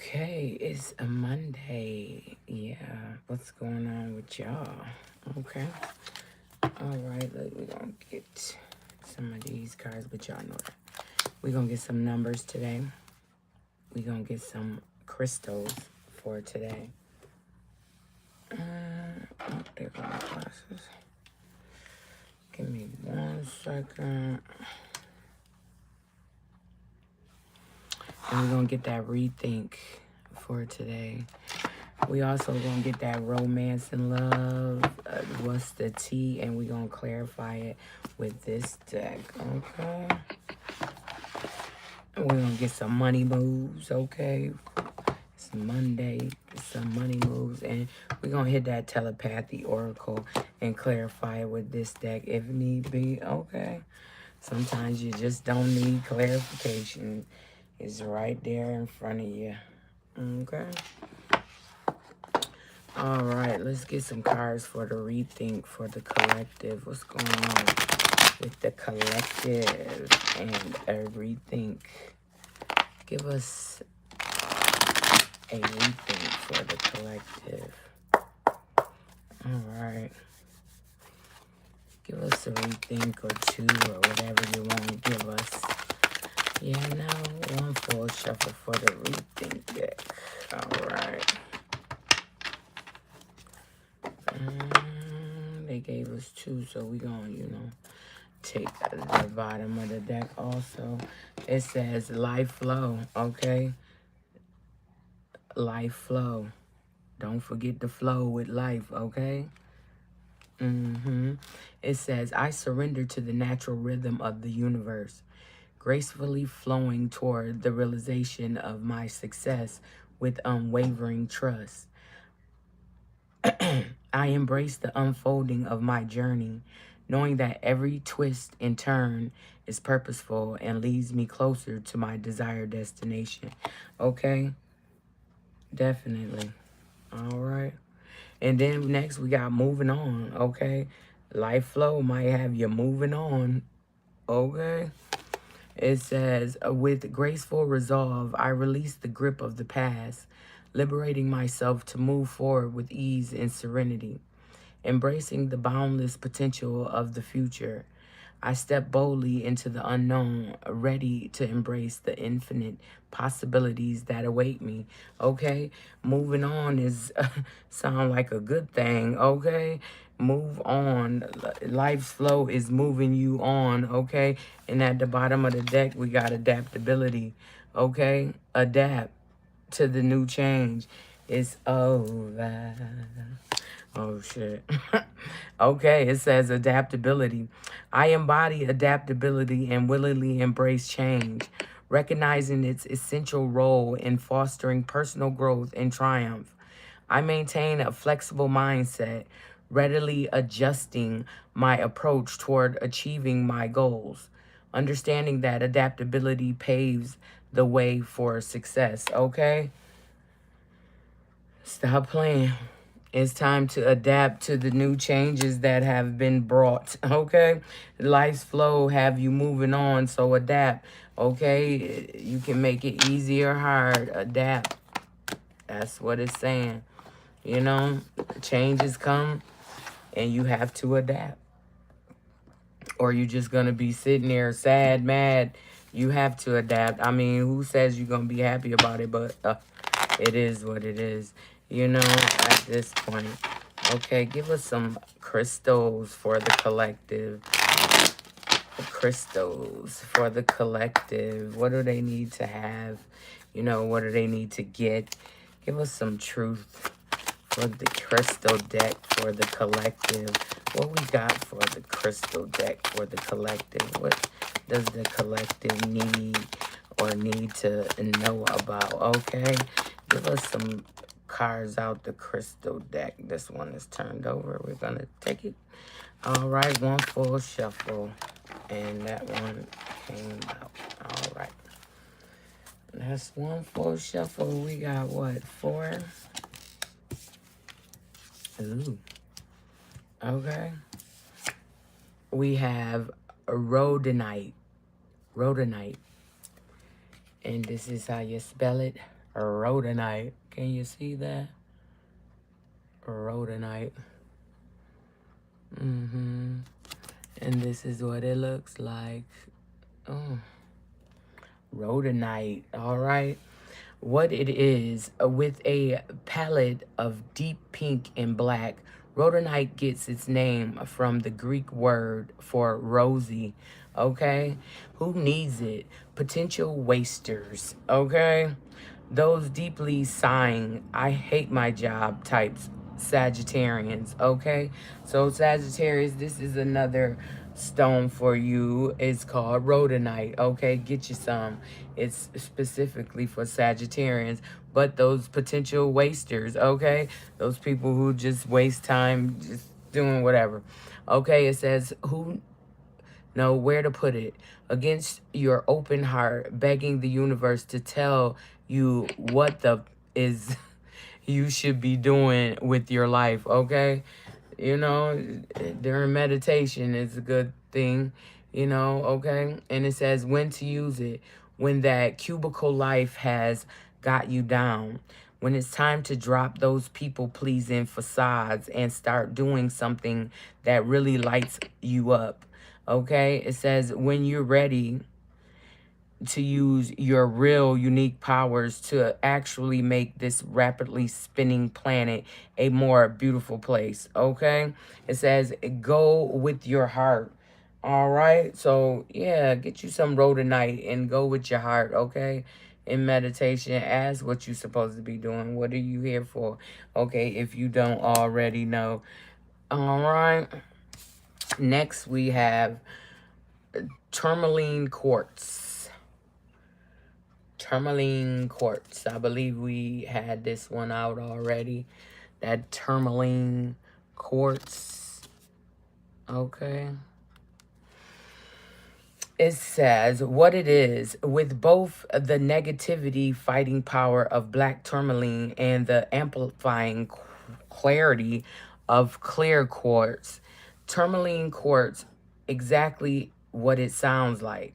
Okay, it's a Monday. Yeah, what's going on with y'all? Okay. All right, look, we're going to get some of these cards, but y'all know that. We're going to get some numbers today. We're going to get some crystals for today. Oh, there go my glasses. Give me 1 second. And we're going to get that rethink for today. We also gonna get that romance and love. What's the tea? And we gonna clarify it with this deck, okay? And we're gonna get some money moves, okay? It's Monday, some money moves, and we're gonna hit that telepathy oracle and clarify it with this deck if need be, okay? Sometimes you just don't need clarification. It's right there in front of you, okay? All right, let's get some cards for the rethink for the collective. What's going on with the collective and a rethink? Give us a rethink for the collective. All right. Give us a rethink or two or whatever you want to give us. Yeah, now 1 full shuffle for the rethink deck. All right. They gave us 2, so we gonna, take the bottom of the deck also. It says life flow, okay? Life flow. Don't forget the flow with life, okay? It says, I surrender to the natural rhythm of the universe, gracefully flowing toward the realization of my success with unwavering trust. I embrace the unfolding of my journey, knowing that every twist and turn is purposeful and leads me closer to my desired destination. Okay? Definitely. All right. And then next we got moving on. Okay? Life flow might have you moving on. Okay? It says, with graceful resolve, I release the grip of the past, liberating myself to move forward with ease and serenity. Embracing the boundless potential of the future, I step boldly into the unknown, ready to embrace the infinite possibilities that await me. Okay? Moving on is sound like a good thing, okay? Move on. Life's flow is moving you on, okay? And at the bottom of the deck, we got adaptability, okay? Adapt to the new change. It's over. Oh, shit. Okay, it says adaptability. I embody adaptability and willingly embrace change, recognizing its essential role in fostering personal growth and triumph. I maintain a flexible mindset, readily adjusting my approach toward achieving my goals, understanding that adaptability paves the way for success, okay? Stop playing. It's time to adapt to the new changes that have been brought, okay? Life's flow have you moving on, so adapt, okay? You can make it easy or hard. Adapt. That's what it's saying. Changes come and you have to adapt. Or you just going to be sitting there sad, mad. You have to adapt. I mean, who says you're going to be happy about it? But it is what it is, at this point. Okay, give us some crystals for the collective. Crystals for the collective. What do they need to have? What do they need to get? Give us some truth for the crystal deck for the collective. What we got for the crystal deck for the collective? What does the collective need or need to know about? Okay, give us some cards out the crystal deck. This one is turned over. We're gonna take it. All right, 1 full shuffle, and that one came out. All right, that's 1 full shuffle. We got what, 4? Ooh. Okay. We have a rhodonite. Rhodonite. And this is how you spell it. Rhodonite. Can you see that? Rhodonite. And this is what it looks like. Oh, rhodonite. All right. What it is, with a palette of deep pink and black, rhodonite gets its name from the Greek word for rosy. Okay? Who needs it? Potential wasters. Okay? Those deeply sighing, I hate my job types, Sagittarians. Okay? So, Sagittarius, this is another stone for you. It's called rhodonite. Okay? Get you some. It's specifically for Sagittarians. But those potential wasters, okay? Those people who just waste time just doing whatever. Okay? It says, who know where to put it against your open heart, begging the universe to tell you what the is you should be doing with your life. Okay, you know, during meditation is a good thing, you know. Okay, and it says when to use it when that cubicle life has got you down, when it's time to drop those people pleasing facades and start doing something that really lights you up. Okay, it says when you're ready to use your real unique powers to actually make this rapidly spinning planet a more beautiful place. Okay, it says go with your heart. All right, so yeah, get you some rhodonite and go with your heart. Okay, in meditation, ask what you're supposed to be doing. What are you here for? Okay, if you don't already know. All right, next we have tourmaline quartz. Tourmaline quartz. I believe we had this one out already. That tourmaline quartz. Okay. It says what it is with both the negativity fighting power of black tourmaline and the amplifying clarity of clear quartz. Tourmaline quartz, exactly what it sounds like,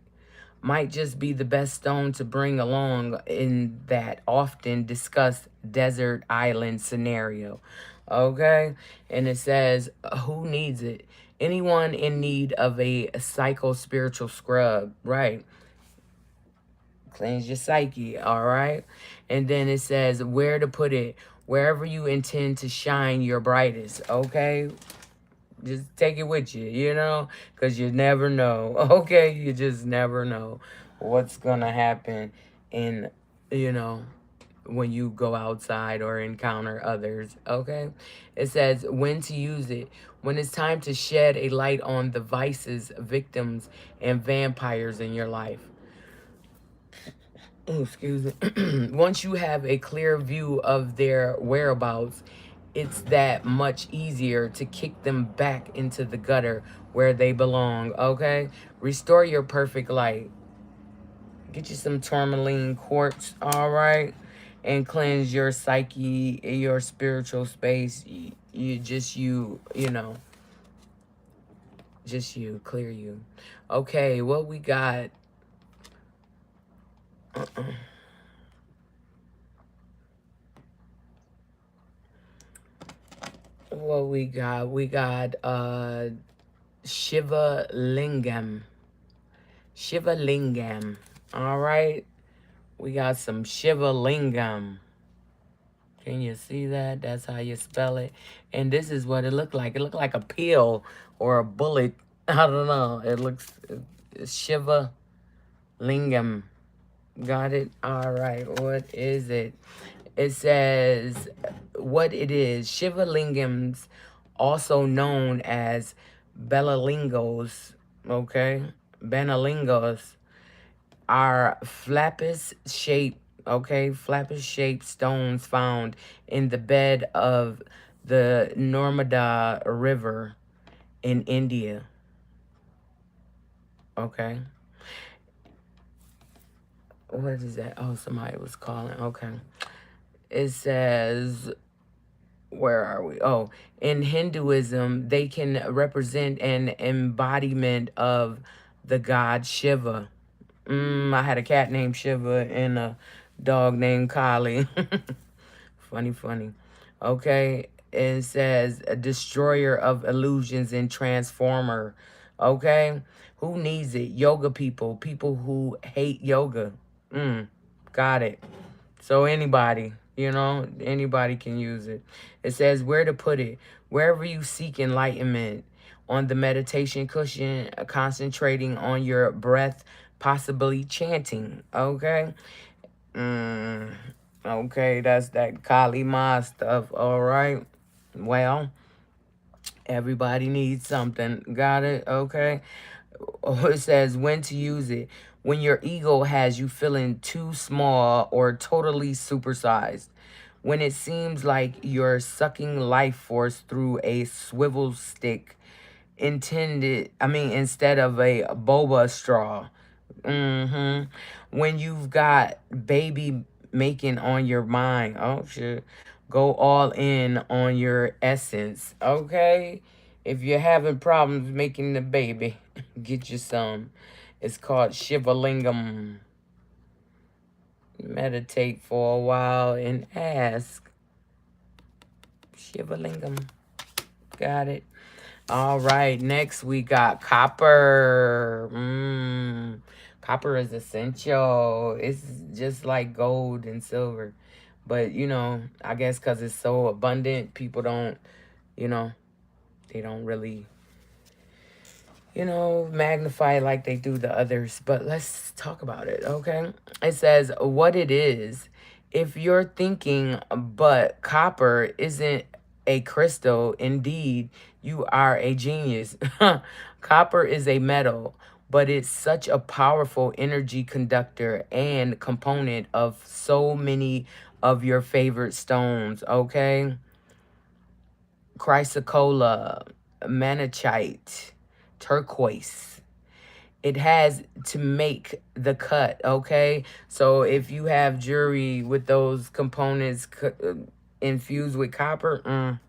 might just be the best stone to bring along in that often discussed desert island scenario. Okay? And it says, who needs it? Anyone in need of a psycho spiritual scrub, right? Cleanse your psyche, all right? And then it says, where to put it? Wherever you intend to shine your brightest, okay? Just take it with you, you know, because you never know. Okay, you just never know what's gonna happen in, you know, when you go outside or encounter others. Okay, it says when to use it when it's time to shed a light on the vices, victims, and vampires in your life. Oh, excuse me. Once you have a clear view of their whereabouts, it's that much easier to kick them back into the gutter where they belong, okay? Restore your perfect light. Get you some tourmaline quartz, all right? And cleanse your psyche, your spiritual space. You know, just you, clear you. Okay, what we got? What we got? We got Shiva Lingam. Shiva Lingam. All right. We got some Shiva Lingam. Can you see that? That's how you spell it. And this is what it looked like. It looked like a pill or a bullet. I don't know. It looks Shiva Lingam. Got it? All right. What is it? It says what it is. Shiva Lingams, also known as Belalingos, okay? Benalingos, are flappus shaped, okay? Flappus shaped stones found in the bed of the Narmada River in India, okay? What is that? Oh, somebody was calling. Okay. It says, where are we? Oh, in Hinduism, they can represent an embodiment of the god Shiva. I had a cat named Shiva in a Dog named Collie. Funny, funny. Okay. It says a destroyer of illusions and transformer. Okay. Who needs it? Yoga people. People who hate yoga. Got it. So anybody, anybody can use it. It says where to put it. Wherever you seek enlightenment. On the meditation cushion, concentrating on your breath, possibly chanting. Okay. Okay, that's that Kali Ma stuff. All right. Well, everybody needs something. Got it? Okay. Oh, it says when to use it. When your ego has you feeling too small or totally supersized. When it seems like you're sucking life force through a swivel stick instead of a boba straw. When you've got baby making on your mind. Oh, shit. Go all in on your essence. Okay? If you're having problems making the baby, get you some. It's called Shivalingam. Meditate for a while and ask. Shivalingam. Got it. All right, next we got copper. Copper is essential. It's just like gold and silver. But, I guess because it's so abundant, people don't, they don't really, magnify it like they do the others. But let's talk about it, okay? It says what it is. If you're thinking, but copper isn't a crystal, indeed, you are a genius. Copper is a metal, but it's such a powerful energy conductor and component of so many of your favorite stones, okay? Chrysocolla, manachite, turquoise. It has to make the cut, okay? So if you have jewelry with those components infused with copper,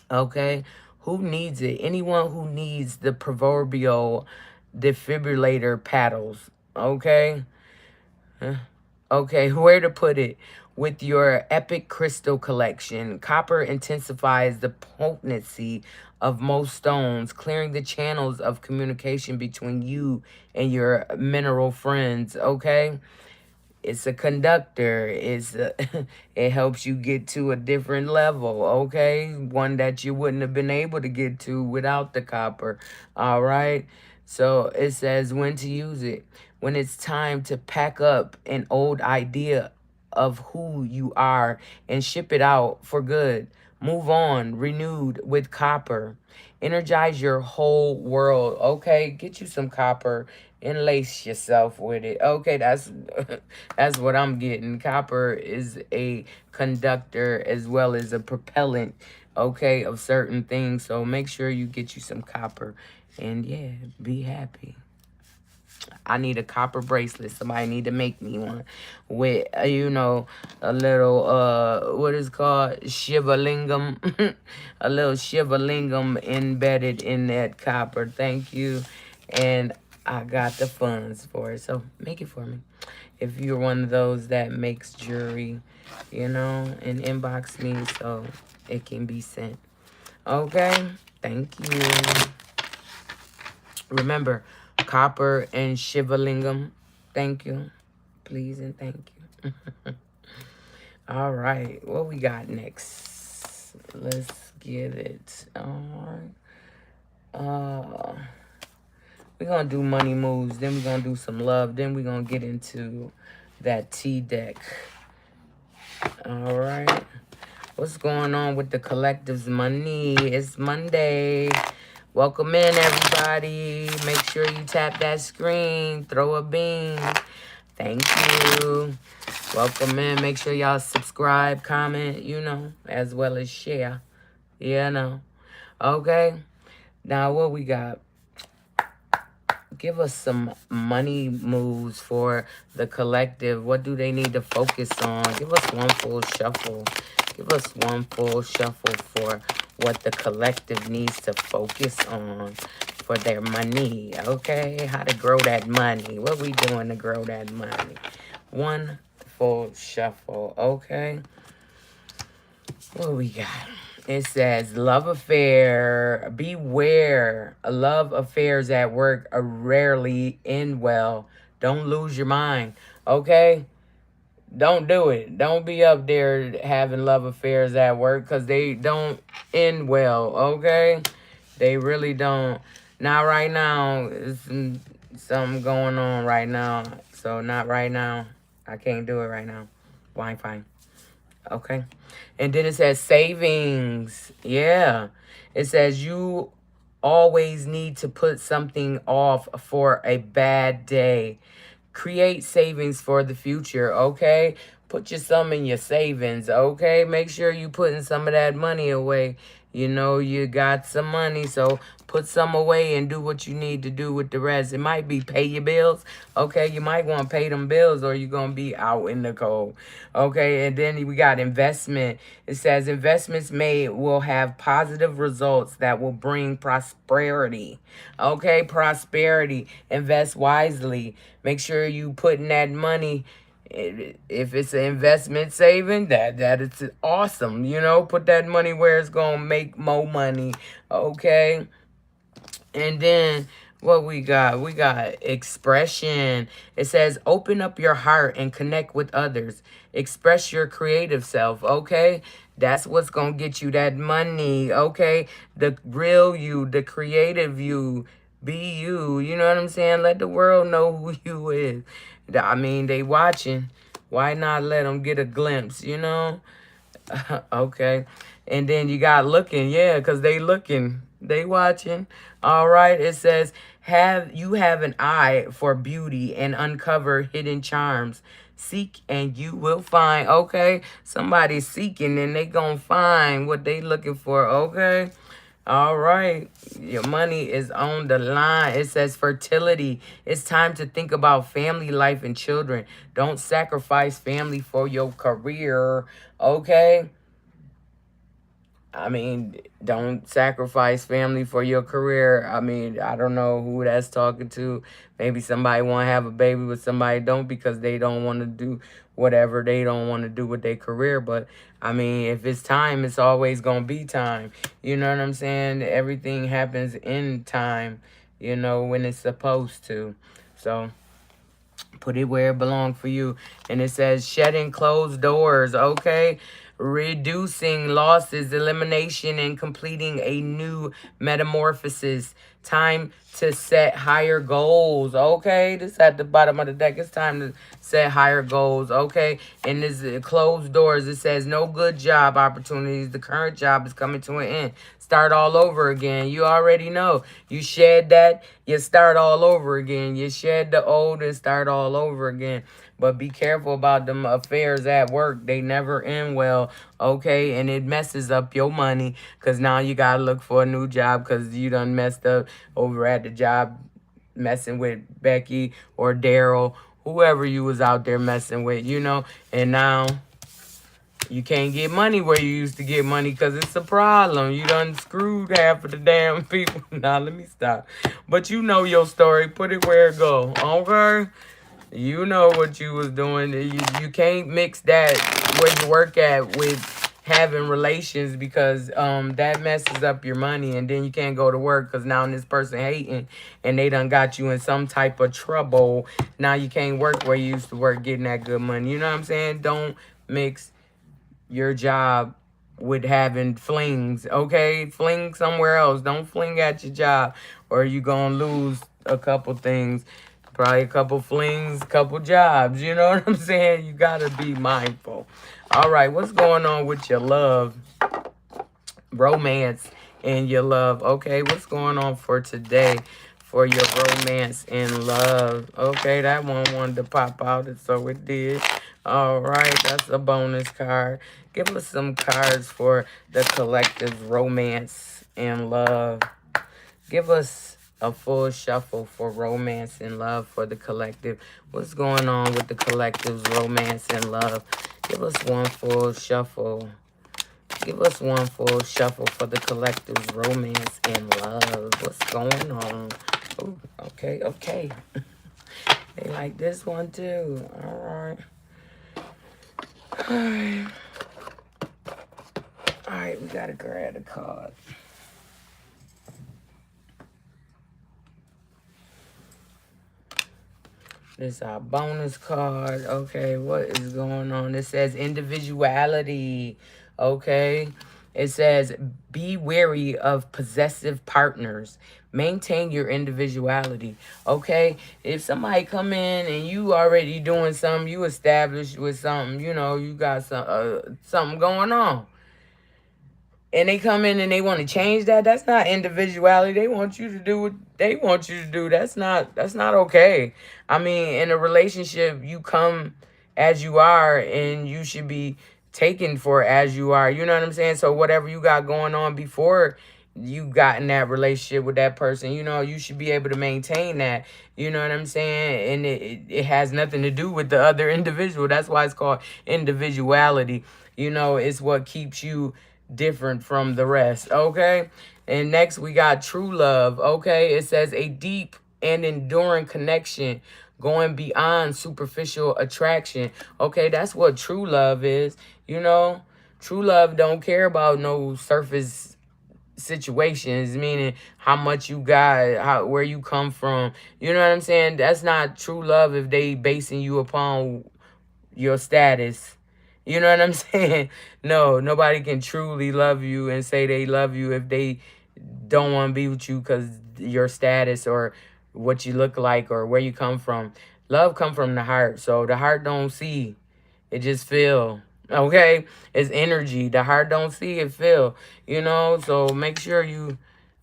okay? Who needs it? Anyone who needs the proverbial defibrillator paddles, okay? Okay, where to put it? With your epic crystal collection, copper intensifies the potency of most stones, clearing the channels of communication between you and your mineral friends, okay? It's a conductor. It helps you get to a different level, okay? One that you wouldn't have been able to get to without the copper, all right? So it says when to use it. When it's time to pack up an old idea of who you are and ship it out for good. Move on, renewed with copper. Energize your whole world, okay? Get you some copper and lace yourself with it. Okay, that's that's what I'm getting. Copper is a conductor as well as a propellant, okay, of certain things. So make sure you get you some copper and yeah, be happy. I need a copper bracelet. Somebody need to make me one with, a little, what is called? Shivalingam. A little Shivalingam embedded in that copper. Thank you. And I got the funds for it. So make it for me. If you're one of those that makes jewelry, and inbox me so it can be sent. Okay? Thank you. Remember, copper and Shivalingam. Thank you. Please and thank you. All right. What we got next? Let's get it. All right. We're going to do money moves. Then we're going to do some love. Then we're going to get into that T deck. All right. What's going on with the collective's money? It's Monday. Welcome in, everybody. Make sure you tap that screen. Throw a bean. Thank you. Welcome in. Make sure y'all subscribe, comment, as well as share. Okay. Now, what we got? Give us some money moves for the collective. What do they need to focus on? Give us one full shuffle. Give us one full shuffle for what the collective needs to focus on for their money, okay? How to grow that money. What we doing to grow that money? One full shuffle, okay? What we got? It says, love affair, beware. Love affairs at work are rarely end well. Don't lose your mind, okay? Don't do it. Don't be up there having love affairs at work because they don't end well, okay? They really don't. Not right now. There's something going on right now. So not right now. I can't do it right now. Wi-Fi. Okay. And then it says savings. Yeah. It says you always need to put something off for a bad day. Create savings for the future, okay? Put your some in your savings, okay? Make sure you putting some of that money away. You know, you got some money, so put some away and do what you need to do with the rest. It might be pay your bills, okay? You might want to pay them bills or you're going to be out in the cold, okay? And then we got investment. It says investments made will have positive results that will bring prosperity, okay? Prosperity. Invest wisely. Make sure you putting that money. If it's an investment saving, that is awesome. You know, put that money where it's gonna make more money. Okay. And then what we got? We got expression. It says open up your heart and connect with others. Express your creative self, okay? That's what's going to get you that money, okay? The real you, the creative you, be you. You know what I'm saying? Let the world know who you is. I mean, they watching. Why not let them get a glimpse, you know? Okay. And then you got looking, yeah, because they looking. They watching. All right. It says, have an eye for beauty and uncover hidden charms. Seek and you will find. Okay. Somebody's seeking and they gonna find what they looking for. Okay. All right. Your money is on the line. It says fertility. It's time to think about family life and children. Don't sacrifice family for your career. Okay. I mean, don't sacrifice family for your career. I mean, I don't know who that's talking to. Maybe somebody want to have a baby with somebody don't because they don't want to do whatever they don't want to do with their career. But, I mean, if it's time, it's always going to be time. You know what I'm saying? Everything happens in time, you know, when it's supposed to. So put it where it belongs for you. And it says shedding closed doors, okay? Reducing losses, elimination, and completing a new metamorphosis. Time to set higher goals, okay? This at the bottom of the deck. It's time to set higher goals, okay? And this closed doors. It says no good job opportunities. The current job is coming to an end. Start all over again. You already know. You shed that, you start all over again. You shed the old and start all over again. But be careful about them affairs at work. They never end well, okay? And it messes up your money because now you got to look for a new job because you done messed up over at the job messing with Becky or Daryl, whoever you was out there messing with, you know? And now you can't get money where you used to get money because it's a problem. You done screwed half of the damn people. Now, let me stop. But you know your story. Put it where it go, okay? You know what you was doing. You can't mix that where you work at with having relations because that messes up your money and then you can't go to work because now this person hating and they done got you in some type of trouble. Now you can't work where you used to work getting that good money. You know what I'm saying? Don't mix your job with having flings, okay? Fling somewhere else. Don't fling at your job or you gonna lose a couple things. Probably a couple flings, couple jobs. You know what I'm saying? You got to be mindful. All right. What's going on with your love, romance, and your love? Okay. What's going on for today for your romance and love? Okay. That one wanted to pop out, and so it did. All right. That's a bonus card. Give us some cards for the collective romance and love. Give us a full shuffle for romance and love for the collective. What's going on with the collective's romance and love? Give us one full shuffle Give us one full shuffle for the collectives, romance and love. What's going on? Ooh, okay, okay. They like this one too. All right. All right. All right, we gotta grab the card. This is our bonus card. Okay, what is going on? It says individuality. Okay. It says be wary of possessive partners. Maintain your individuality. Okay. If somebody come in and you already doing something, you established with something, you know, you got something going on, and they come in and they want to change that, that's not individuality. They want you to do what they want you to do. That's not okay. I mean, in a relationship, you come as you are, and you should be taken for as you are. You know what I'm saying? So whatever you got going on before you got in that relationship with that person, you know, you should be able to maintain that. You know what I'm saying? And it has nothing to do with the other individual. That's why it's called individuality. You know, it's what keeps you different from the rest. Okay. And next we got true love. Okay. It says a deep and enduring connection going beyond superficial attraction. Okay. That's what true love is. You know, true love don't care about no surface situations, meaning how much you got, where you come from. You know what I'm saying? That's not true love if they basing you upon your status. You know what I'm saying? No, nobody can truly love you and say they love you if they don't want to be with you because your status or what you look like or where you come from. Love come from the heart. So the heart don't see, it just feel. Okay? It's energy. The heart don't see, it feel. You know? So make sure you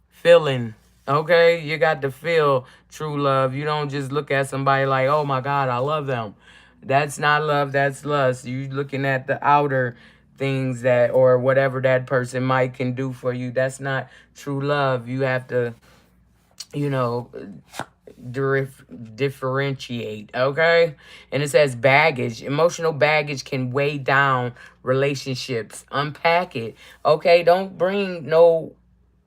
feeling. Okay? You got to feel true love. You don't just look at somebody like, oh my God, I love them. That's not love, that's lust. You looking at the outer things that or whatever that person might can do for you. That's not true love. You have to, you know, differentiate. Okay. And it says baggage. Emotional baggage can weigh down relationships. Unpack it. Okay. Don't bring no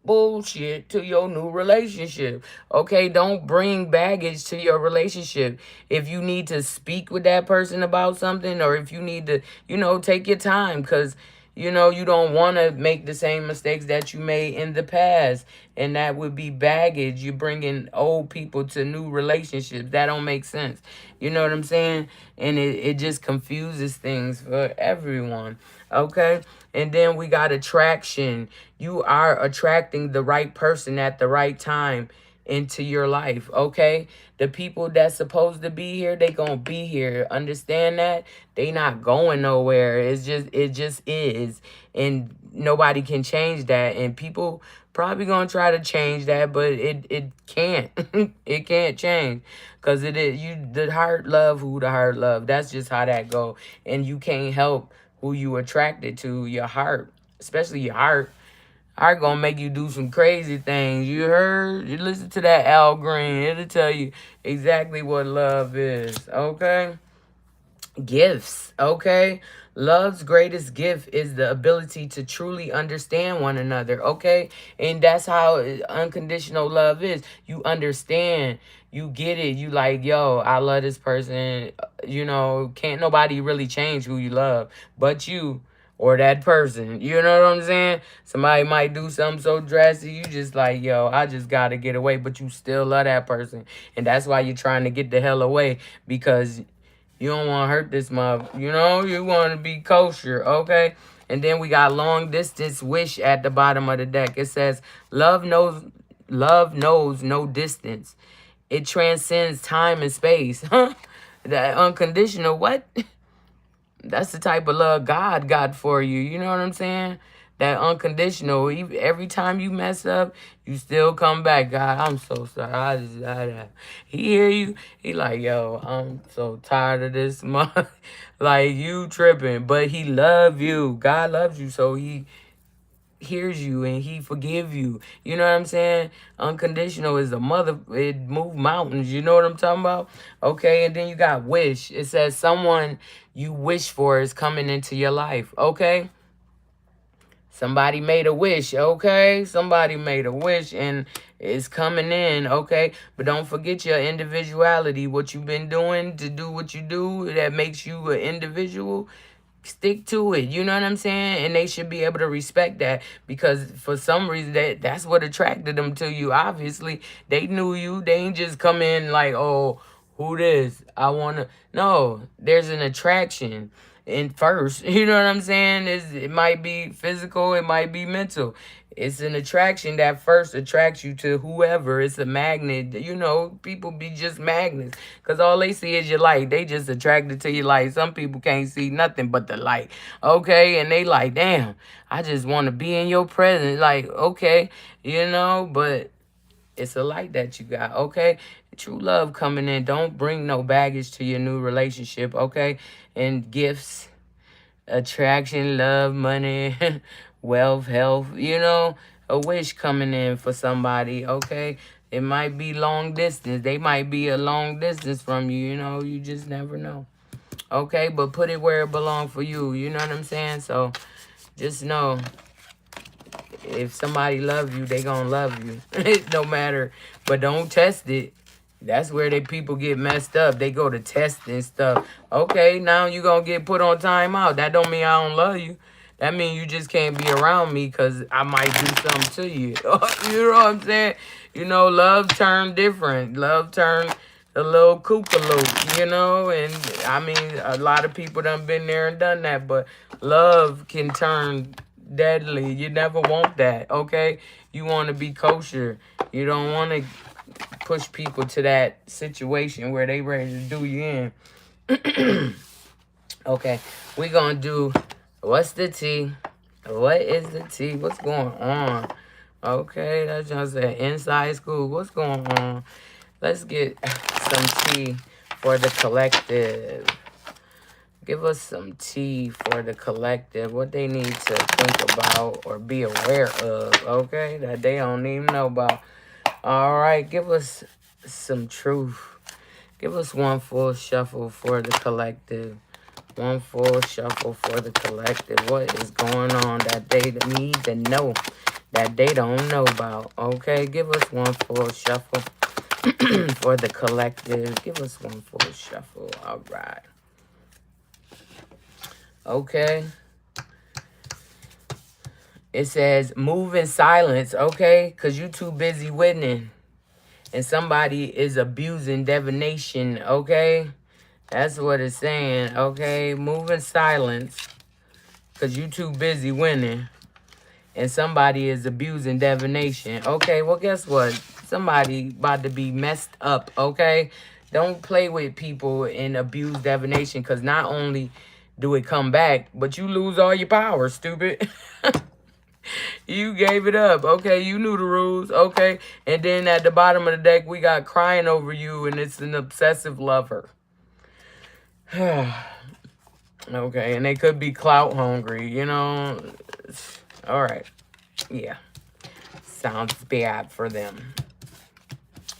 bullshit to your new relationship. Okay, don't bring baggage to your relationship. If you need to speak with that person about something, or if you need to, you know, take your time, because you know you don't want to make the same mistakes that you made in the past, and that would be baggage. You're bringing old people to new relationships. That don't make sense. You know what I'm saying? And it just confuses things for everyone. Okay. And then we got attraction. You are attracting the right person at the right time into your life. Okay. The people that's supposed to be here, they gonna be here. Understand that? They not going nowhere. It just is. And nobody can change that. And people probably gonna try to change that, but it can't. It can't change. Cause it is you the heart love who the heart love. That's just how that go. And you can't help who you attracted to, your heart, especially your heart. Heart gonna make you do some crazy things. You heard? You listen to that Al Green. It'll tell you exactly what love is. Okay? Gifts. Okay? Love's greatest gift is the ability to truly understand one another. Okay? And that's how unconditional love is. You understand. You get it. You like, yo, I love this person. You know, can't nobody really change who you love but you or that person. You know what I'm saying? Somebody might do something so drastic, you just like, yo, I just gotta get away, but you still love that person. And that's why you're trying to get the hell away, because you don't want to hurt this mother. You know, you want to be kosher, okay? And then we got long distance wish at the bottom of the deck. It says, love knows no distance. It transcends time and space. Huh? That unconditional, what? That's the type of love God got for you. You know what I'm saying? That unconditional. Every time you mess up, you still come back. God, I'm so sorry. He hear you. He like, yo, I'm so tired of this month. Like, you tripping. But he love you. God loves you. So he hears you and he forgive you. You know what I'm saying? Unconditional is a mother. It move mountains. You know what I'm talking about? Okay. And then you got wish. It says someone you wish for is coming into your life. Okay. Somebody made a wish, okay? Somebody made a wish and it's coming in, okay? But don't forget your individuality, what you've been doing to do what you do that makes you an individual. Stick to it, you know what I'm saying? And they should be able to respect that, because for some reason that's what attracted them to you. Obviously they knew you. They ain't just come in like, oh, who this, I want to. No, there's an attraction in first. You know what I'm saying? It might be physical, it might be mental. It's an attraction that first attracts you to whoever. It's a magnet. You know, people be just magnets because all they see is your light. They just attracted to your light. Some people can't see nothing but the light, okay? And they like, damn, I just want to be in your presence. Like, okay, you know, but it's a light that you got, okay? True love coming in. Don't bring no baggage to your new relationship, okay? And gifts, attraction, love, money, wealth, health, you know, a wish coming in for somebody, okay? It might be long distance. They might be a long distance from you, you know, you just never know. Okay, but put it where it belongs for you, you know what I'm saying? So just know, if somebody love you, they gonna love you. No matter, but don't test it. That's where they people get messed up. They go to testing stuff. Okay, now you gonna get put on timeout. That don't mean I don't love you. That mean you just can't be around me because I might do something to you. You know what I'm saying? You know, love turned different. Love turned a little kookalook, you know? And I mean, a lot of people done been there and done that, but love can turn deadly. You never want that, okay? You want to be kosher. You don't want to push people to that situation where they ready to do you in. Okay, we gonna do, what's the tea? What is the tea? What's going on? Okay, that's just an inside school. What's going on? Let's get some tea for the collective. Give us some tea for the collective. What they need to think about or be aware of, okay? That they don't even know about. All right, give us some truth. Give us one full shuffle for the collective. One full shuffle for the collective. What is going on that they need to know that they don't know about? Okay, give us one full shuffle for the collective. Give us one full shuffle. All right. Okay. It says move in silence, okay? Because you too busy winning. And somebody is abusing divination, okay? That's what it's saying, okay? Move in silence because you too busy winning. And somebody is abusing divination. Okay, well, guess what? Somebody about to be messed up, okay? Don't play with people and abuse divination because not only do it come back, but you lose all your power, stupid. You gave it up, okay? You knew the rules, okay? And then at the bottom of the deck, we got crying over you, and it's an obsessive lover. Okay, and they could be clout hungry, you know? All right. Yeah. Sounds bad for them.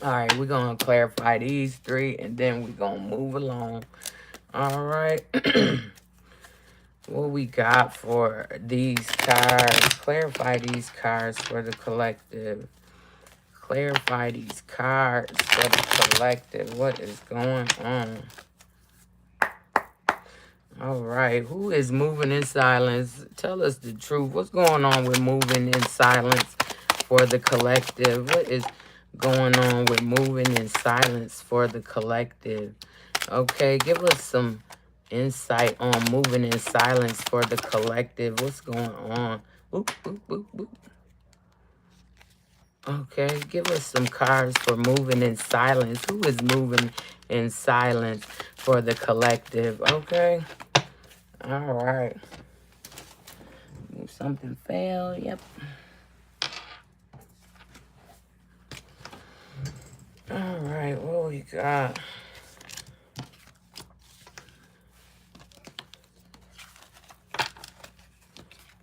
All right, we're going to clarify these three, and then we're going to move along. All right. What we got for these cards? Clarify these cards for the collective. Clarify these cards for the collective. What is going on? All right. Who is moving in silence? Tell us the truth. What's going on with moving in silence for the collective? What is going on with moving in silence for the collective? Okay, give us some insight on moving in silence for the collective. What's going on? Oop, oop, oop, oop. Okay, give us some cards for moving in silence. Who is moving in silence for the collective? Okay. All right. Something fell. Yep. All right, what we got?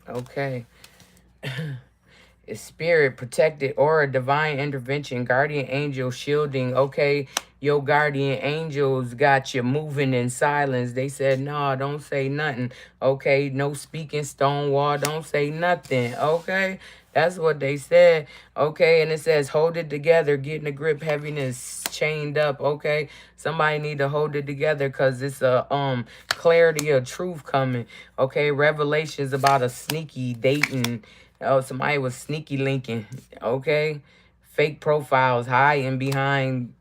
Okay. It's spirit, protected, aura, divine intervention, guardian angel, shielding. Okay. Your guardian angels got you moving in silence. They said, no, don't say nothing. Okay, no speaking, Stonewall, don't say nothing. Okay, that's what they said. Okay, and it says, hold it together, getting a grip, heaviness, chained up. Okay, somebody need to hold it together because it's a clarity of truth coming. Okay, revelations about a sneaky dating. Oh, somebody was sneaky linking. Okay, fake profiles, hiding behind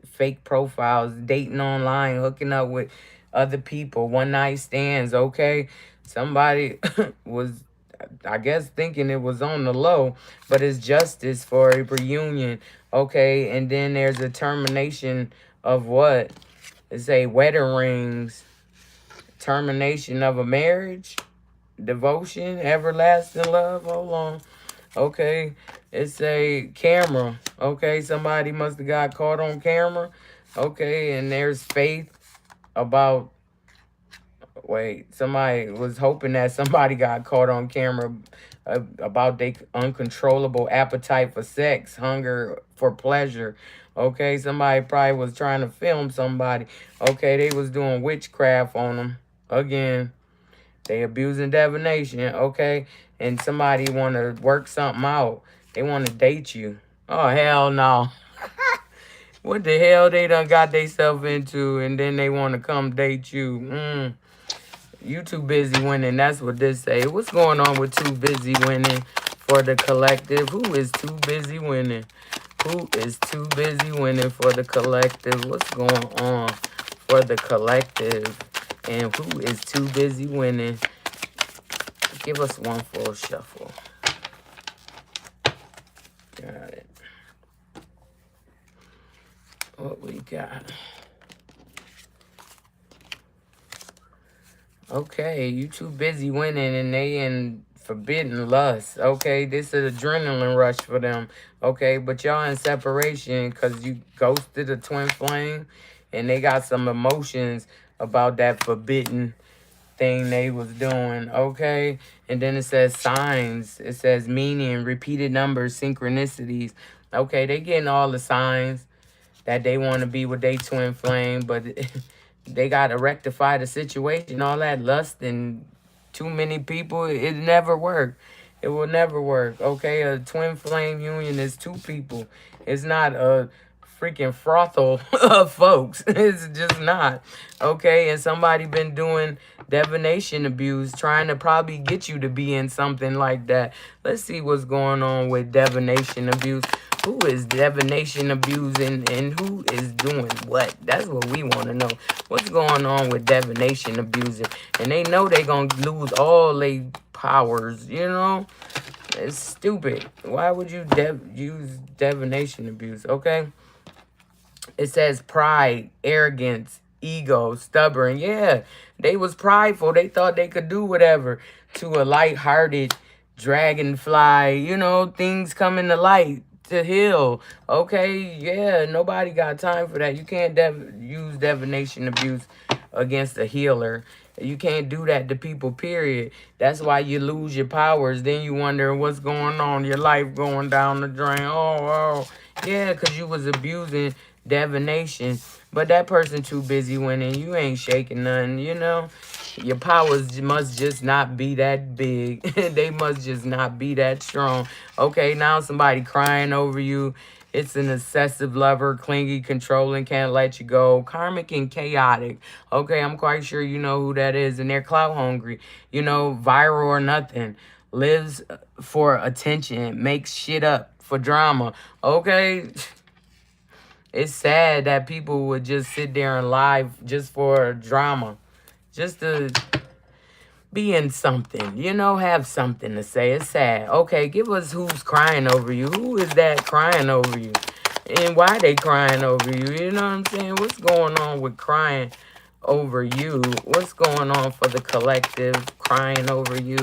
fake profiles, dating online, hooking up with other people, one night stands. Okay, somebody was, I guess, thinking it was on the low, but it's justice for a reunion. Okay, and then there's a termination of what? It's a wedding rings, termination of a marriage, devotion, everlasting love. Hold on. Okay, it's a camera. Okay, somebody must have got caught on camera. Okay, and there's faith about, wait, somebody was hoping that somebody got caught on camera about their uncontrollable appetite for sex, hunger for pleasure. Okay, somebody probably was trying to film somebody. Okay, they was doing witchcraft on them. Again, they abusing divination. Okay, and somebody want to work something out. They want to date you. Oh, hell no. What the hell they done got themselves into, and then they want to come date you. You too busy winning. That's what this say. What's going on with too busy winning for the collective? Who is too busy winning? Who is too busy winning for the collective? What's going on for the collective? And who is too busy winning? Give us one full shuffle. Got it. What we got? Okay, you too busy winning and they in forbidden lust. Okay, this is adrenaline rush for them. Okay, but y'all in separation because you ghosted a twin flame and they got some emotions about that forbidden thing they was doing. Okay, and then it says signs. It says meaning, repeated numbers, synchronicities. Okay, they getting all the signs that they want to be with their twin flame, but they got to rectify the situation. All that lust and too many people, it never work. It will never work. Okay, a twin flame union is two people. It's not a freaking frothal of folks. It's just not. Okay, and somebody been doing divination abuse, trying to probably get you to be in something like that. Let's see what's going on with divination abuse. Who is divination abusing and who is doing what? That's what we want to know. What's going on with divination abusing? And they know they going to lose all their powers, you know? It's stupid. Why would you use divination abuse, okay? It says pride, arrogance, ego, stubborn. Yeah, they was prideful. They thought they could do whatever to a light-hearted dragonfly. You know, things coming to light to heal. Okay, yeah, nobody got time for that. You can't use divination abuse against a healer. You can't do that to people, period. That's why you lose your powers. Then you wonder what's going on, your life going down the drain. Oh, yeah, because you was abusing divination. But that person too busy winning. You ain't shaking nothing, you know? Your powers must just not be that big. They must just not be that strong. Okay, now somebody crying over you. It's an obsessive lover, clingy, controlling, can't let you go. Karmic and chaotic. Okay, I'm quite sure you know who that is. And they're clout hungry. You know, viral or nothing. Lives for attention. Makes shit up for drama. Okay? It's sad that people would just sit there and lie just for drama. Just to be in something, you know, have something to say. It's sad. Okay, give us who's crying over you. Who is that crying over you? And why they crying over you? You know what I'm saying? What's going on with crying over you? What's going on for the collective crying over you?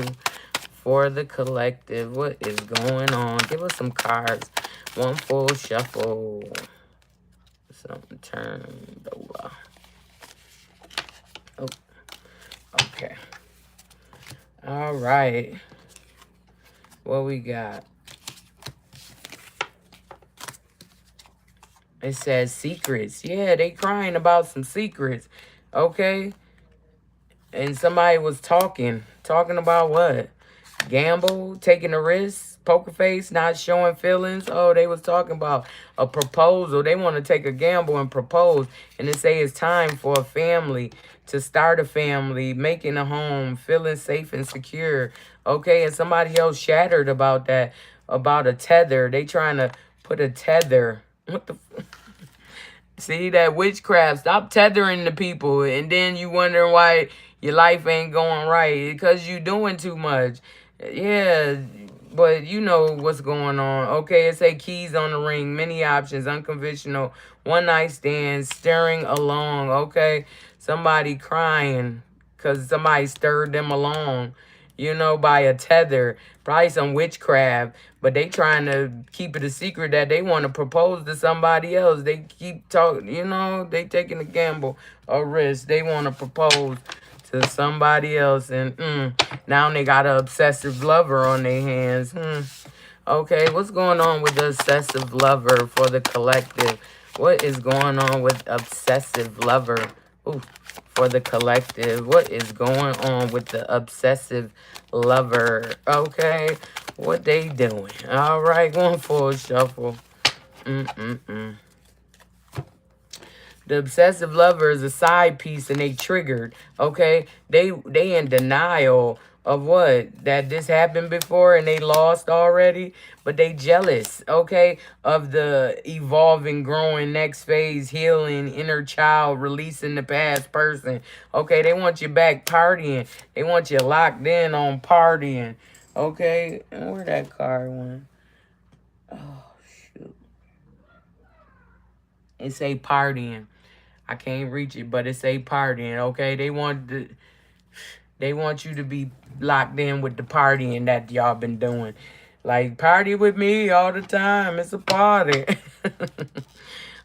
For the collective, what is going on? Give us some cards. One full shuffle. Something turned over. Oh, okay. All right. What we got? It says secrets. Yeah, they crying about some secrets. Okay? And somebody was talking. Talking about what? Gamble, taking a risk, poker face, not showing feelings. Oh, they was talking about a proposal. They want to take a gamble and propose. And they say it's time for a family, to start a family, making a home, feeling safe and secure. Okay, and somebody else shattered about that, about a tether. They trying to put a tether. What the... See, that witchcraft. Stop tethering the people. And then you wondering why your life ain't going right. Because you doing too much. Yeah, but you know what's going on. Okay, it say keys on the ring. Many options. Unconventional. One night stand. Stirring along. Okay, somebody crying because somebody stirred them along, you know, by a tether. Probably some witchcraft. But they trying to keep it a secret that they want to propose to somebody else. They keep talking, you know, they taking a gamble, a risk. They want to propose to somebody else. And now they got an obsessive lover on their hands. Okay, what's going on with the obsessive lover for the collective? What is going on with obsessive lover? Ooh, for the collective. What is going on with the obsessive lover? Okay, what they doing? All right, going for a shuffle. The obsessive lover is a side piece and they triggered. Okay, they in denial of what, that this happened before and they lost already, but they jealous, okay, of the evolving, growing next phase, healing inner child, releasing the past person. Okay, they want you back partying. They want you locked in on partying. Okay, and where that card went? Oh shoot, it say partying. I can't reach it, but it's a partying, okay? They want you to be locked in with the partying that y'all been doing. Like, party with me all the time. It's a party.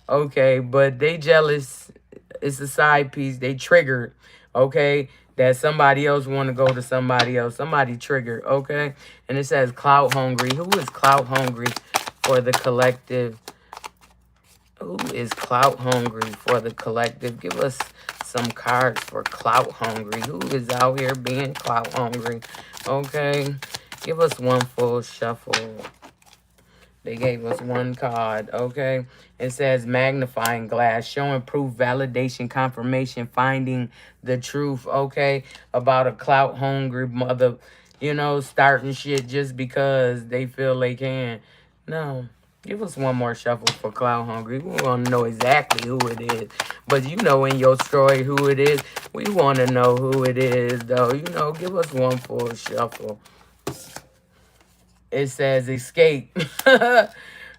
Okay, but they jealous. It's a side piece. They triggered, okay? That somebody else want to go to somebody else. Somebody triggered, okay? And it says clout hungry. Who is clout hungry for the collective? Who is clout hungry for the collective? Give us some cards for clout hungry. Who is out here being clout hungry? Okay. Give us one full shuffle. They gave us one card, okay? It says magnifying glass, showing proof, validation, confirmation, finding the truth, okay? About a clout hungry mother, you know, starting shit just because they feel they can. No. Give us one more shuffle for clout hungry. We want to know exactly who it is. But you know in your story who it is. We want to know who it is, though. You know, give us one full shuffle. It says escape.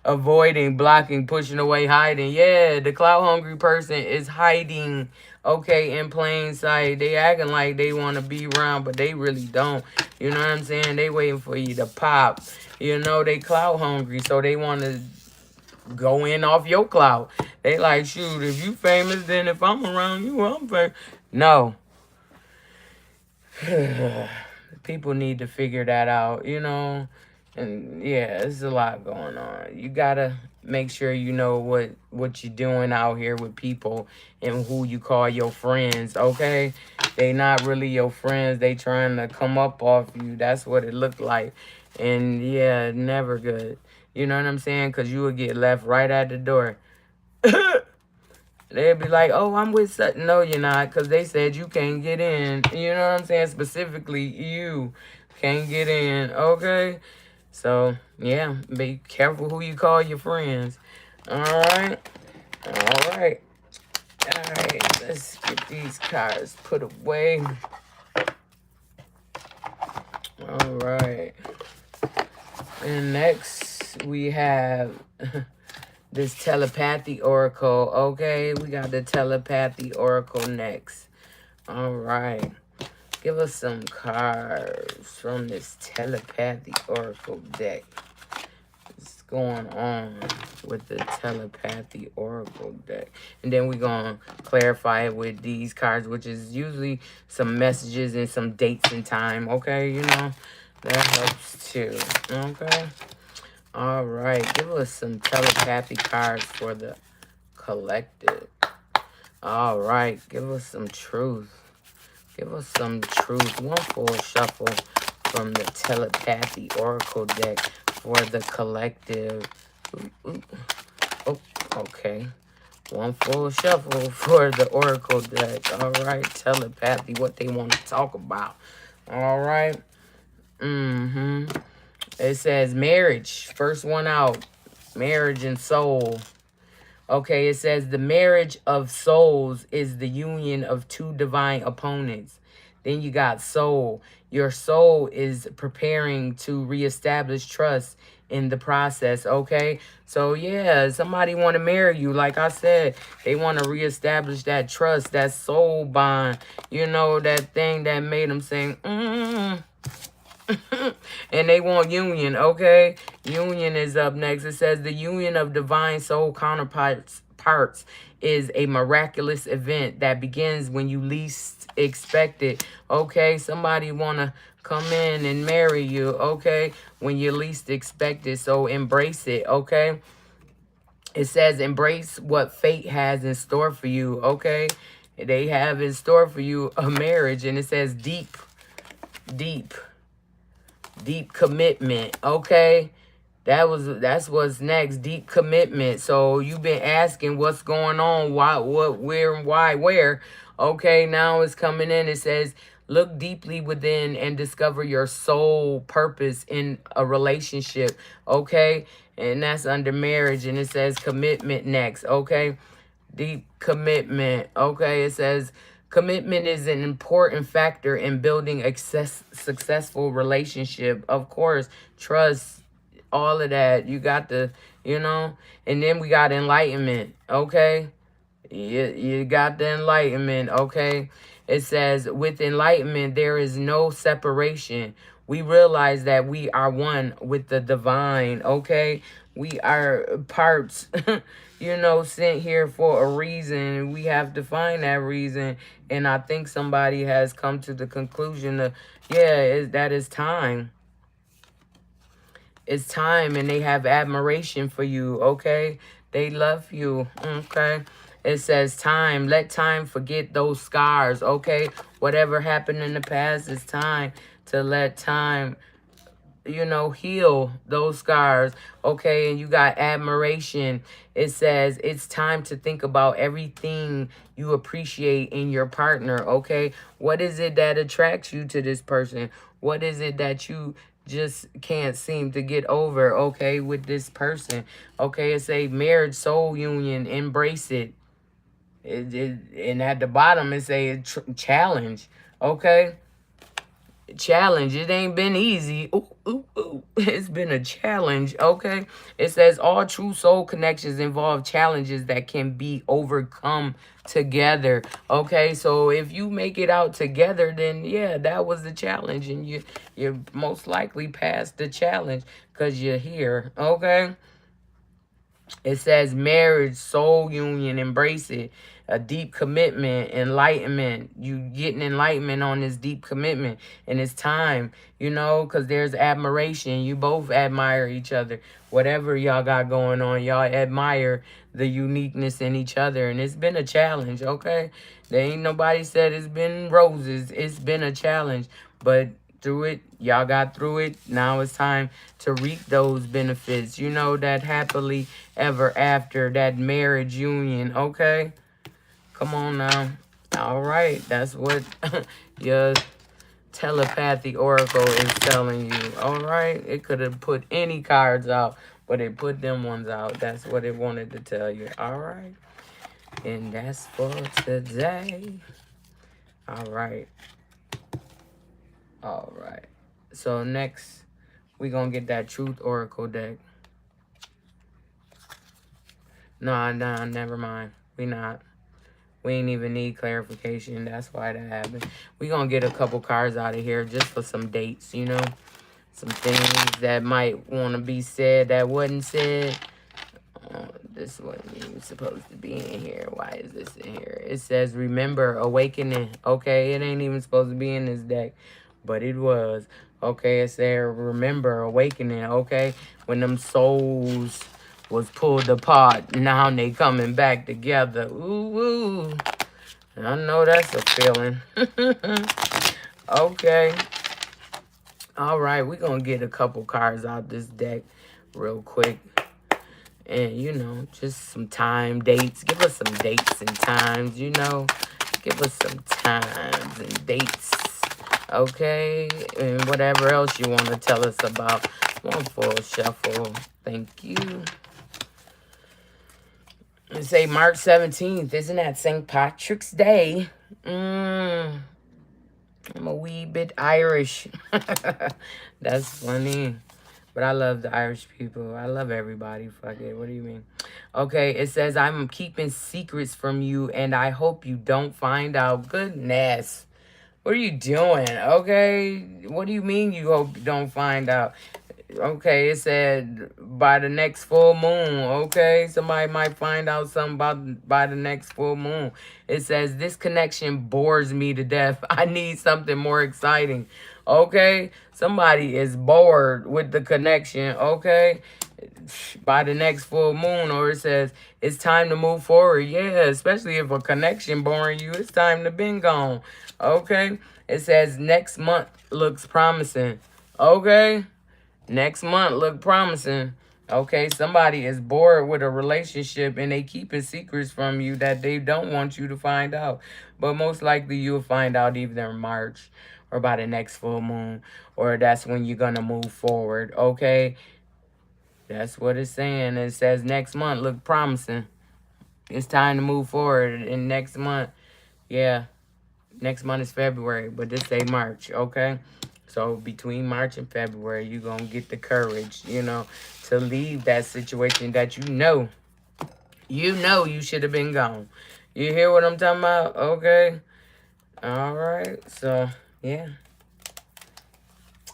Avoiding, blocking, pushing away, hiding. Yeah, the clout hungry person is hiding, okay, in plain sight. They acting like they want to be around, but they really don't. You know what I'm saying? They waiting for you to pop. You know, they clout hungry, so they want to go in off your clout. They like, shoot, if you famous, then if I'm around you, I'm famous. No. People need to figure that out, you know. And yeah, there's a lot going on. You gotta make sure you know what you're doing out here with people and who you call your friends, okay? They not really your friends. They trying to come up off you. That's what it looked like. And yeah, never good. You know what I'm saying? Because you would get left right at the door. They'd be like, oh, I'm with such. No, you're not, because they said you can't get in. You know what I'm saying? Specifically, you can't get in, okay? So, yeah, be careful who you call your friends. All right? All right. All right, let's get these cards put away. All right. And next, we have this telepathy oracle. Okay, we got the telepathy oracle next. All right. Give us some cards from this telepathy oracle deck. What's going on with the telepathy oracle deck? And then we're going to clarify it with these cards, which is usually some messages and some dates and time. Okay, you know, that helps too. Okay. All right. Give us some telepathy cards for the collective. All right, give us some truth. Give us some truth. One full shuffle from the telepathy oracle deck for the collective. Ooh, ooh. Oh, okay. One full shuffle for the oracle deck. All right, telepathy, what they want to talk about. All right. It says marriage. First one out. Marriage and soul. Okay, it says the marriage of souls is the union of two divine opponents. Then you got soul. Your soul is preparing to reestablish trust in the process, okay? So, yeah, somebody want to marry you. Like I said, they want to reestablish that trust, that soul bond. You know, that thing that made them sing, and they want union, okay? Union is up next. It says the union of divine soul counterparts is a miraculous event that begins when you least expect it, okay? Somebody want to come in and marry you, okay? When you least expect it, so embrace it, okay? It says embrace what fate has in store for you, okay? They have in store for you a marriage, and it says deep commitment, okay? That's what's next. Deep commitment. So you've been asking what's going on, why, what, where, and why, where. Okay, now it's coming in. It says look deeply within and discover your soul purpose in a relationship, okay? And that's under marriage, and it says commitment next, okay? Deep commitment, okay? It says commitment is an important factor in building a successful relationship. Of course, trust, all of that. You got the, you know, and then we got enlightenment, okay? You got the enlightenment, okay? It says, with enlightenment, there is no separation. We realize that we are one with the divine, okay? We are parts, you know, sent here for a reason. We have to find that reason. And I think somebody has come to the conclusion of, yeah, that is time. It's time, and they have admiration for you, okay? They love you, okay? It says time. Let time forget those scars, okay? Whatever happened in the past, it's time to let time, you know, heal those scars, okay? And you got admiration. It says it's time to think about everything you appreciate in your partner, okay? What is it that attracts you to this person? What is it that you just can't seem to get over, okay, with this person? Okay, it's a marriage soul union. Embrace it. And at the bottom it say challenge, okay? Challenge. It ain't been easy. Ooh, ooh, ooh. It's been a challenge, okay? It says all true soul connections involve challenges that can be overcome together, okay? So if you make it out together, then yeah, that was the challenge, and you're most likely past the challenge because you're here, okay? It says marriage, soul union, embrace it. A deep commitment, enlightenment. You getting enlightenment on this deep commitment. And it's time, you know, because there's admiration. You both admire each other. Whatever y'all got going on, y'all admire the uniqueness in each other. And it's been a challenge, okay? There ain't nobody said it's been roses. It's been a challenge. But through it, y'all got through it. Now it's time to reap those benefits, you know, that happily ever after, that marriage union, okay? Come on now. All right, that's what your telepathy oracle is telling you. All right, it could have put any cards out, but it put them ones out. That's what it wanted to tell you. All right, and that's for today. All right. All right. So next, we gonna get that truth oracle deck. Nah, never mind. We ain't even need clarification. That's why that happened. We gonna get a couple cards out of here just for some dates, you know? Some things that might want to be said that wasn't said. This wasn't even supposed to be in here. Why is this in here? It says, remember, awakening. Okay, it ain't even supposed to be in this deck, but it was. Okay, it said, remember, awakening. Okay, when them souls was pulled apart. Now they coming back together. Ooh, ooh. I know that's a feeling. Okay. All right, we're going to get a couple cards out this deck real quick. And, you know, just some time, dates. Give us some dates and times, you know. Give us some times and dates. Okay? And whatever else you want to tell us about. One full shuffle. Thank you. And say March 17th. Isn't that St. Patrick's Day? I'm a wee bit Irish. That's funny. But I love the Irish people. I love everybody. Fuck it. What do you mean? Okay, it says, I'm keeping secrets from you, and I hope you don't find out. Goodness. What are you doing? Okay? What do you mean you hope you don't find out? Okay, it said by the next full moon. Okay, somebody might find out something about by the next full moon. It says this connection bores me to death. I need something more exciting. Okay, somebody is bored with the connection. Okay, by the next full moon, or it says it's time to move forward. Yeah, especially if a connection boring you, it's time to been gone. Okay, it says next month looks promising. Okay. Next month look promising. Okay, somebody is bored with a relationship and they keeping secrets from you that they don't want you to find out. But most likely you'll find out either in March or by the next full moon, or that's when you're going to move forward. Okay, that's what it's saying. It says next month look promising. It's time to move forward. And next month, yeah, next month is February, but this say March, okay? So between March and February, you're going to get the courage, you know, to leave that situation that you know you should have been gone. You hear what I'm talking about? Okay. All right. So, yeah.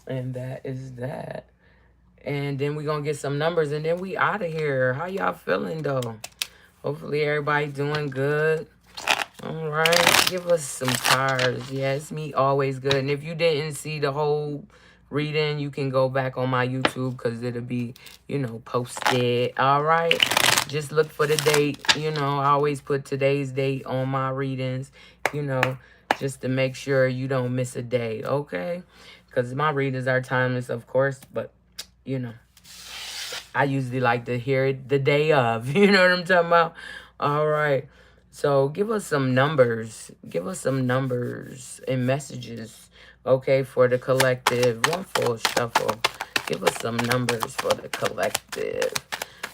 And that is that. And then we're going to get some numbers and then we out of here. How y'all feeling, though? Hopefully everybody doing good. All right, give us some cards. Yes, me always good. And if you didn't see the whole reading, you can go back on my YouTube because it'll be, you know, posted. All right, just look for the date. You know, I always put today's date on my readings, you know, just to make sure you don't miss a day, okay? Because my readings are timeless, of course, but, you know, I usually like to hear it the day of. You know what I'm talking about? All right. So give us some numbers. Give us some numbers and messages, okay, for the collective. One full shuffle. Give us some numbers for the collective.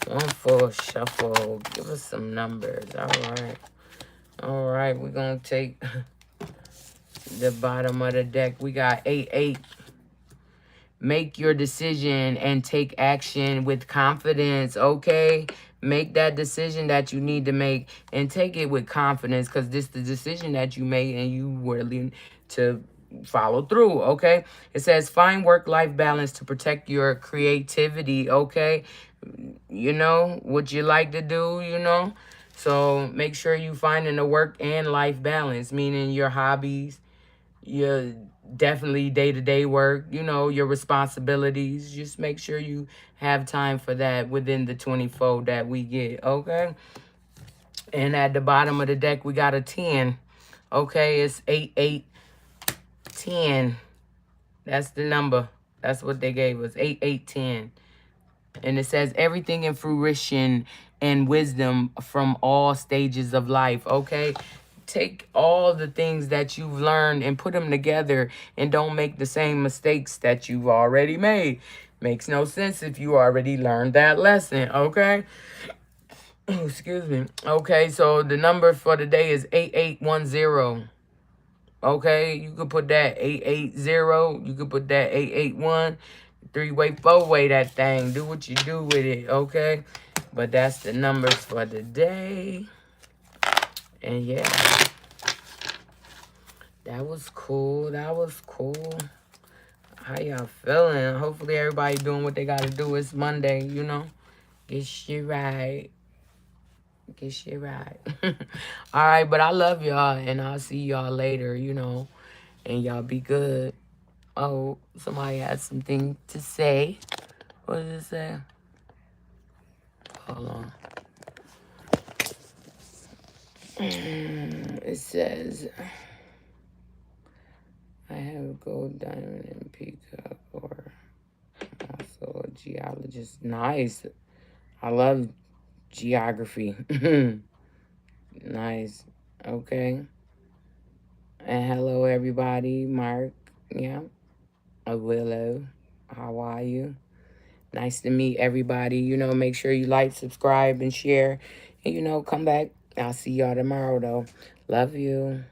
One full shuffle. Give us some numbers. All right. All right. We're going to take the bottom of the deck. We got 8-8. Make your decision and take action with confidence, okay? Make that decision that you need to make and take it with confidence because this is the decision that you made and you were willing to follow through, okay? It says find work-life balance to protect your creativity, okay? You know, what you like to do, you know? So make sure you finding a work and life balance, meaning your hobbies, your definitely day-to-day work, you know, your responsibilities. Just make sure you have time for that within the 24 that we get, okay? And at the bottom of the deck, we got a 10. Okay, it's 8-8-10. That's the number. That's what they gave us, 8-8-10. And it says everything in fruition and wisdom from all stages of life, okay? Take all the things that you've learned and put them together and don't make the same mistakes that you've already made. Makes no sense if you already learned that lesson, okay? Excuse me. Okay, so the number for the day is 8810. Okay, you could put that 880. You could put that 881. Three-way, four-way that thing. Do what you do with it, okay? But that's the numbers for the day. And yeah, that was cool. That was cool. How y'all feeling? Hopefully everybody doing what they got to do. It's Monday, you know? Get shit right. Get shit right. All right, but I love y'all, and I'll see y'all later, you know? And y'all be good. Oh, somebody has something to say. What does it say? Hold on. It says, I have a gold, diamond, and peacock, or also a geologist. Nice. I love geography. Nice. Okay. And hello, everybody. Mark. Yeah. Willow. How are you? Nice to meet everybody. You know, make sure you like, subscribe, and share. And, you know, come back. I'll see y'all tomorrow, though. Love you.